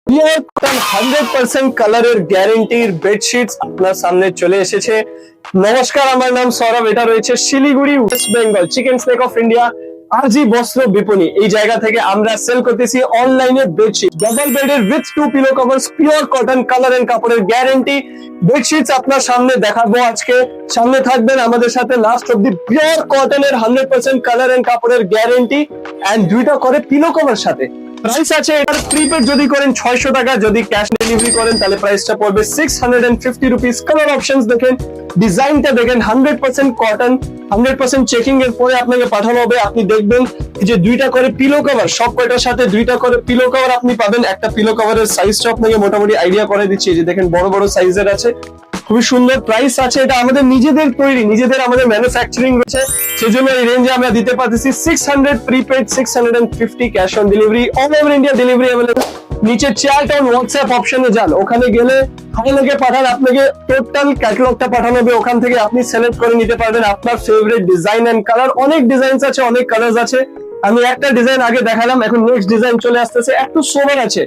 Pure cotton 100% কালারের গ্যারান্টির bedsheets আপনার সামনে চলে এসেছে। নমস্কার, আমার নাম সৌরভ। এটা রয়েছে Siliguri, West Bengal, chicken neck of India, আজি বস্ত্র বিপণী। এই জায়গা থেকে আমরা সেল করতেছি অনলাইনে বেডশিট, ডাবল বেডের with 2 pillow covers, pure cotton colour and কাপড়ের গ্যারান্টি বেডশিটস আপনার সামনে দেখাবো আজকে। সামনে থাকবেন আমাদের সাথে লাস্ট অব্দি। পিওর কটনের 100% কালার এন্ড কাপড়ের গ্যারান্টি এন্ড দুইটা করে পিলো কভার সাথে। প্রাইস আছে এটার প্রিপেড যদি করেন 600 টাকা, যদি ক্যাশ ডেলিভারি করেন তাহলে প্রাইসটা পড়বে 650 রুপিস। কালার অপশনস দেখেন, ডিজাইনটা দেখেন, 100% কটন, 100% চেকিং এর পরে আপনাকে পাঠানো হবে। আপনি দেখবেন যে দুইটা করে পিলো কভার, সব কয়টার সাথে দুইটা করে পিলো কভার আপনি পাবেন। একটা পিলো কভারের সাইজটা আপনাকে মোটামুটি আইডিয়া করে দিচ্ছি, যে দেখেন বড় বড় সাইজের আছে, খুবই সুন্দর। প্রাইস আছে এটা আমাদের নিজেদের তৈরি, নিজেদের আমাদের ম্যানুফ্যাকচারিং রয়েছে, সেজন্য এই রেঞ্জে আমরা দিতে পারতেছি 600 prepaid, 650 cash on delivery, all over India delivery available. নিচে চ্যাট অন হোয়াটসঅ্যাপ অপশনে যান, ওখানে গেলে আপনাকে পাঠান, আপনাকে টোটাল ক্যাটালগটা পাঠানো হবে। ওখান থেকে আপনি সিলেক্ট করে নিতে পারবেন আপনার ফেভারিট ডিজাইন এন্ড কালার। অনেক ডিজাইনস আছে, অনেক কালারস আছে। আমি একটা ডিজাইন আগে দেখালাম, এখন নেক্সট ডিজাইন চলে আসতেছে, একটু সোবার আছে।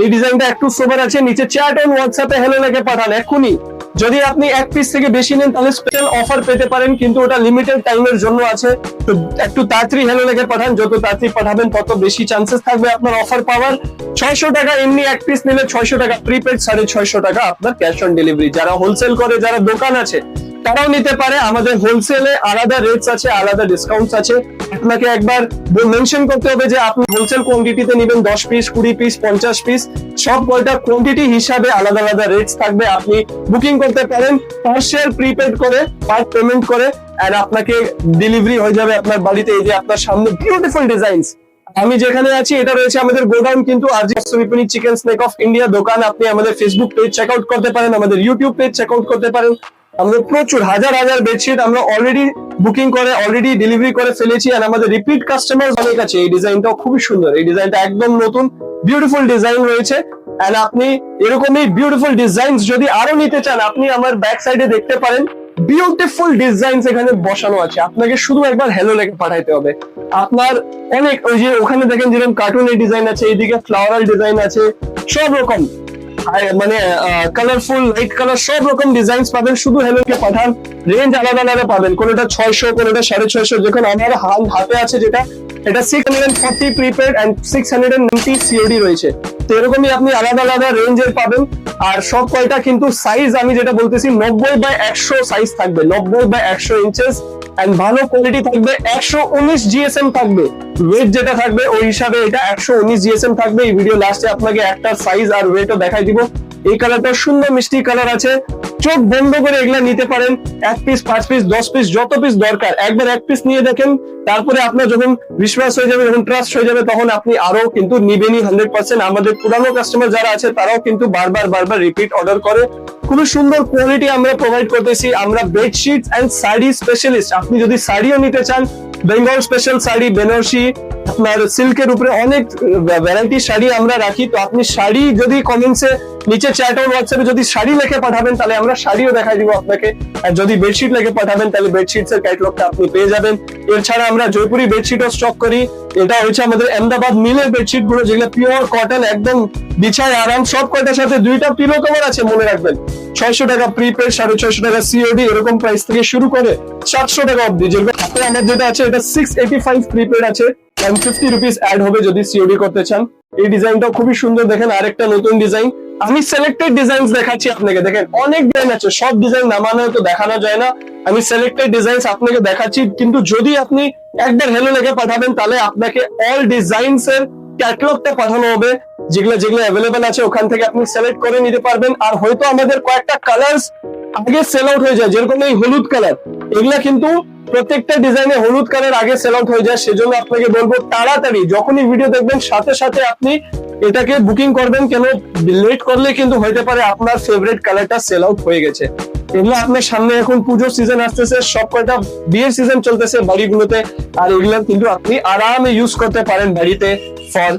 এই ডিজাইনটা একটু সোবার আছে। নিচে চ্যাট অন হোয়াটসঅ্যাপে হ্যালো লিখে পাঠান এখনই। যদি আপনি এক পিস থেকে বেশি নেন তাহলে স্পেশাল অফার পেতে পারেন, কিন্তু ওটা লিমিটেড টাইমের জন্য আছে। তো একটু তাড়াতাড়ি হ্যালো লিখে পাঠান, যত তাড়াতাড়ি পাঠাবেন তত বেশি চান্সেস থাকবে আপনার অফার পাওয়ার। 600 টাকা এমনি এক পিস নিলে 600 টাকা প্রিপেড, 650 টাকা আপনার ক্যাশ অন ডেলিভারি। যারা হোলসেল করে, যারা দোকান আছে, তারাও নিতে পারে। আমাদের হোলসেলে আলাদা রেটস আছে, আলাদা ডিসকাউন্টস আছে। আপনাকে একবার মেনশন করতে হবে যে আপনি হোলসেল কোয়ান্টিটিতে নেবেন, 10 পিস, 20 পিস, 50 পিস, সব কয়টা কোয়ান্টিটি হিসাবে আলাদা আলাদা রেটস থাকবে। আপনি বুকিং করতে পারেন পার্সিয়াল প্রিপেড করে, পার্ট পেমেন্ট করে, এন্ড আপনাকে ডেলিভারি হয়ে যাবে আপনার বাড়িতে। এই যে আপনার সামনে বিউটিফুল ডিজাইনস। আমি যেখানে আছি এটা রয়েছে আমাদের গোডাউন, কিন্তু আজি বস্ত্র বিপণী, চিকেন স্নেক অফ ইন্ডিয়া দোকান। আপনি আমাদের ফেসবুক পেজ চেক আউট করতে পারেন, আমাদের ইউটিউব পেজ চেক আউট করতে পারেন। আমাদের প্রচুর হাজার হাজার বেডশিট আমরা অলরেডি বুকিং করে, অলরেডি ডেলিভারি করে ফেলেছি, আর আমাদের রিপিট কাস্টমার অনেক আছে। এই ডিজাইনটাও খুবই সুন্দর, এই ডিজাইনটা একদম নতুন বিউটিফুল ডিজাইন রয়েছে। এন্ড আপনি এরকমই বিউটিফুল ডিজাইন যদি আরো নিতে চান, আপনি আমার ব্যাক সাইডে দেখতে পারেন বিউটিফুল ডিজাইন এখানে বসানো আছে। আপনাকে শুধু একবার হ্যালো লিখে পাঠাইতে হবে। আপনার অনেক, ওই যে ওখানে দেখেন যেরকম কার্টুনের ডিজাইন আছে, এইদিকে ফ্লাওয়ারাল ডিজাইন আছে, সব রকম মানে কালারফুল, লাইট কালার, সব রকম ডিজাইনস পাবেন। শুধু হ্যালো লিখে পাঠান। রেঞ্জ আলাদা আলাদা পাবেন, কোনটা 600, কোনটা 650। যখন আমার হাতে আছে যেটা, এটা 640 প্রিপেড এন্ড 690 সিওডি রয়েছে। তো এরকমই আপনি আলাদা আলাদা রেঞ্জের পাবেন। আর সব কয়টা কিন্তু সাইজ আমি যেটা বলতেছি 90/100 সাইজ থাকবে, 90/100 ইঞ্চেস, এন্ড ভালো কোয়ালিটি থাকবে। 119 জিএসএম থাকবে, ওয়েট যেটা থাকবে ওই হিসাবে এটা 119 জিএসএম থাকবে। এই ভিডিও লাস্টে আপনাকে একটা সাইজ আর ওয়েটও দেখাই দিব। এই কালারটা সুন্দর মিষ্টি কালার আছে, চোখ বন্ধ করে এগুলা নিতে পারেন। 1 পিস, 5 পিস, 10 পিস, যত পিস দরকার একবার 1 পিস নিয়ে দেখেন। তারপরে আপনার যখন বিশ্বাস হয়ে যাবে, যখন ট্রাস্ট হয়ে যাবে, তখন আপনি আরো কিন্তু নিবেনই 100%। আমাদের পুরানো কাস্টমার যারা আছে তারাও কিন্তু বারবার বারবার রিপিট অর্ডার করে। খুবই সুন্দর কোয়ালিটি আমরা প্রোভাইড করতেছি। আমরা বেডশিটস এন্ড শাড়ি স্পেশালিস্ট। আপনি যদি শাড়িও নিতে চান, বেঙ্গল স্পেশাল শাড়ি, বেনারসি, আপনার সিল্কের উপরে অনেক ভ্যারাইটি শাড়ি আমরা রাখি। তো আপনি শাড়ি যদি কমেন্টসে নিচে চ্যাট অন হোয়াটসঅ্যাপে যদি শাড়ি লিখে পাঠাবেন তাহলে আমরা শাড়িও দেখাই দিব আপনাকে। আর যদি বেডশিট লিখে পাঠাবেন তাহলে বেডশিটস এর ক্যাটালগটা আপনি পেয়ে যাবেন। এছাড়া আমরা জয়পুরি বেডশিটও স্টক করি। এটা হচ্ছে আমাদের আহমেদাবাদ মিলের বেডশিট গুলো, যেগুলো পিওর কটন, একদম বিছায় আরাম। সব কয়টার সাথে দুইটা পিলো কভার আছে, মনে রাখবেন। 600 টাকা প্রিপেড, 650 টাকা সিওডি, এরকম প্রাইস থেকে শুরু করে 700 টাকা অবধি। যেগুলো হাতে আমার যেটা আছে এটা 685 প্রিপেড আছে, 150 রুপিস অ্যাড হবে যদি সিওডি করতে চান। এই ডিজাইনটাও খুবই সুন্দর, দেখেন আরেকটা নতুন ডিজাইন। আমি সিলেক্টেড ডিজাইনস দেখাচ্ছি আপনাকে, দেখেন অনেক ডিজাইন আছে, সব ডিজাইন নামানো তো দেখানো যায় না। আমি সিলেক্টেড ডিজাইনস আপনাকে দেখাচ্ছি, কিন্তু যদি আপনি একবার হ্যালো লিখে পাঠাবেন তাহলে আপনাকে অল ডিজাইনস এর ক্যাটালগটা পাঠানো হবে। যেগুলো যেগুলো অ্যাভেলেবেল আছে ওখান থেকে আপনি সিলেক্ট করে নিতে পারবেন। আর হয়তো আমাদের কয়েকটা কালার্স আগে সেল আউট হয়ে যায়, যেরকম এই হলুদ কালার, এগুলা কিন্তু প্রত্যেকটা ডিজাইনে হলুদ কালার আগে সেল আউট হয়ে যায়। সেজন্য আপনাকে বলবো তাড়াতাড়ি যখনই ভিডিও দেখবেন সাথে সাথে আপনি এটাকে বুকিং করবেন। কেন লেট করলে কিন্তু হইতে পারে আপনার ফেভারিট কালারটা সেল আউট হয়ে গেছে। এগুলো আপনার সামনে এখন পুজোর সিজন আসতেছে, সব কয়টা বিয়ের সিজন চলতেছে বাড়িগুলোতে, আর এগুলো কিন্তু আপনি আরামে ইউজ করতে পারেন বাড়িতে ফর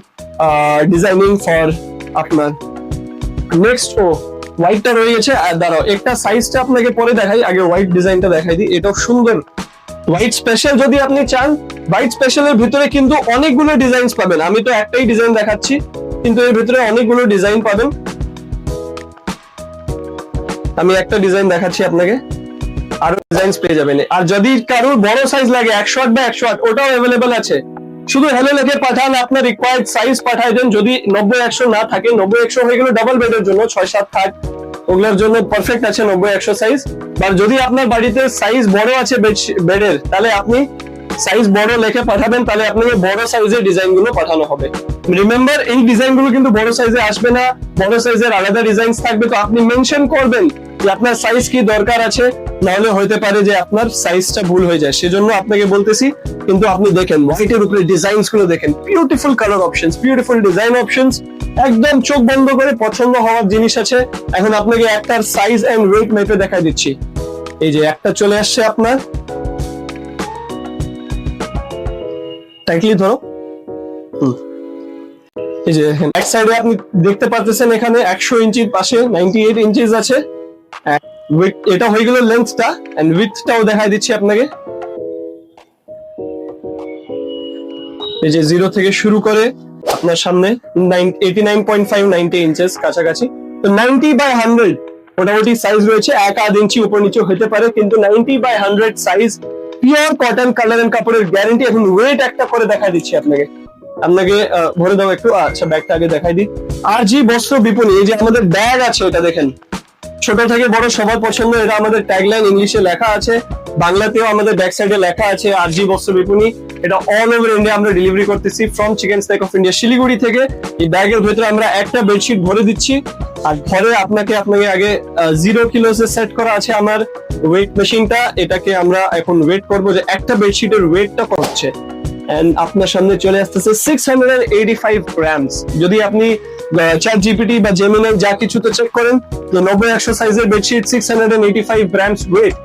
ডিজাইনিং, ফর আপনার। নেক্সট হোয়াইটটা রয়ে গেছে। আর দাঁড়াও একটা সাইজটা আপনাকে পরে দেখাই, আগে হোয়াইট ডিজাইনটা দেখাই দিই। এটাও সুন্দর হোয়াইট স্পেশাল যদি আপনি চান। হোয়াইট স্পেশালের ভিতরে কিন্তু অনেকগুলো ডিজাইনস পাবেন, আমি তো একটাই ডিজাইন দেখাচ্ছি। কিন্তু এর ভিতরে অনেকগুলো ডিজাইন পাবেন। আমি একটা ডিজাইন দেখাচ্ছি আপনাকে, আরো ডিজাইন পেয়ে যাবেন। আর যদি কারোর বড় সাইজ লাগে 108 বা 108, ওটাও অ্যাভেলেবেল আছে। শুধু হ্যালো লিখে পাঠান, আপনার রিকোয়ার্ড সাইজ পাঠাই দেন। যদি 90-100 না থাকে, 90-100 হয়ে গেল ডাবল বেডের জন্য, 6-7 খাট ওগুলোর জন্য পারফেক্ট আছে 90-100 সাইজ। বা যদি আপনার বাড়িতে সাইজ বড় আছে বেডের, তাহলে আপনি সাইজ বড় লিখে পাঠাবেন, তাহলে আপনাকে বড় সাইজের ডিজাইন গুলো পাঠানো হবে। রিমেম্বার, এই ডিজাইন গুলো কিন্তু বড় সাইজে আসবে না, বড় সাইজের আলাদা ডিজাইন থাকবে। তো আপনি মেনশন করবেন যে আপনার সাইজ কি দরকার আছে, নাহলে হতে পারে যে আপনার সাইজটা ভুল হয়ে যায়। সেজন্য আপনাকে বলতেছি। কিন্তু আপনি দেখেন হোয়াইটের উপরে ডিজাইনস গুলো দেখেন, beautiful colour options, beautiful design options, একদম চোখ বন্ধ করে পছন্দ হওয়ার জিনিস আছে। এখন আপনাকে একটার সাইজ এন্ড ওয়েট মেপে দেখাই দিচ্ছি। এই যে একটা চলে আসছে আপনার, টাইটলি ধরো। এই যে এক সাইডে আপনি দেখতে পাচ্ছেন এখানে 100 ইঞ্চির পাশে 98 ইঞ্চিস আছে। এটা হয়ে গেল লেন্থটা, এন্ড উইডথটাও দেখাই দিচ্ছি আপনাকে। এই যে 0 থেকে শুরু করে আপনার সামনে 89.5-90 ইঞ্চেস কাছাকাছি। তো 90/100 মোটামুটি সাইজ রয়েছে, 1-1 ইঞ্চি উপর নিচে হতে পারে, কিন্তু 90/100 size, pure cotton colour and কাপড়ের গ্যারান্টি। এখন ওয়েট একটা করে দেখাই দিচ্ছি আপনাকে। ভরে দাও একটু। আচ্ছা, ব্যাগটা আগে দেখাই দিই। RG বস্ত্র বিপণী, এই যে আমাদের ব্যাগ আছে, এটা দেখেন, ছোট থেকে বড় সবার পছন্দ। এটা আমাদের ট্যাগলাইন ইংলিশে লেখা আছে, বাংলাতেও আমাদের ব্যাক সাইডে লেখা আছে RG বস্ত্র বিপণী। এটা অল ওভার ইন্ডিয়া আমরা ডেলিভারি করতেছি from chicken neck of India, Siliguri থেকে। এই ব্যাগের ভিতরে আমরা একটা বেডশিট ভরে দিচ্ছি। আর ঘরে আপনাকে আগে 0 কিলোস সেট করা আছে আমার ওয়েট মেশিনটা। এটাকে আমরা এখন ওয়েট করবো যে একটা বেডশিটের ওয়েটটা কত হচ্ছে। এন্ড আপনার সামনে চলে আসতেছে 685 গ্রামস। যদি আপনি চ্যাট জিপিটি বা জেমিনাই যা কিছুতে চেক করেন, তো 90-100 সাইজের বেডশিট 685 গ্রামস ওয়েট।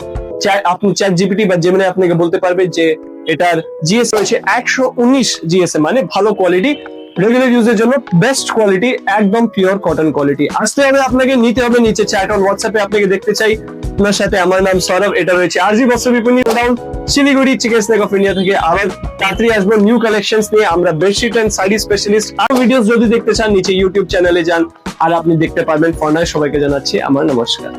আপনি চ্যাট জিপিটি বা জেমিনাই আপনাকে বলতে পারবে যে এটার জিএস রয়েছে 119 জিএস, মানে ভালো কোয়ালিটি, রেগুলার ইউজের জন্য বেস্ট কোয়ালিটি, একদম পিওর কটন কোয়ালিটি। আসতে হবে আপনাকে, নিতে হবে। নিচে চ্যাট অন হোয়াটসঅ্যাপে আপনাকে দেখতে চাই আপনার সাথে। আমার নাম সৌরভ, এটা রয়েছে RG বস্ত্র বিপণী, Siliguri chicken's neck of India থেকে। আবার তাড়াতাড়ি আসবো নিউ কালেকশনস নিয়ে। আমরা বেডশিট এন্ড শাড়ি স্পেশালিস্ট। আর ভিডিওস যদি দেখতে চান, নিচে ইউটিউব চ্যানেলে যান, আর আপনি দেখতে পারবেন। ফর নাও সবাইকে জানাচ্ছি আমার নমস্কার।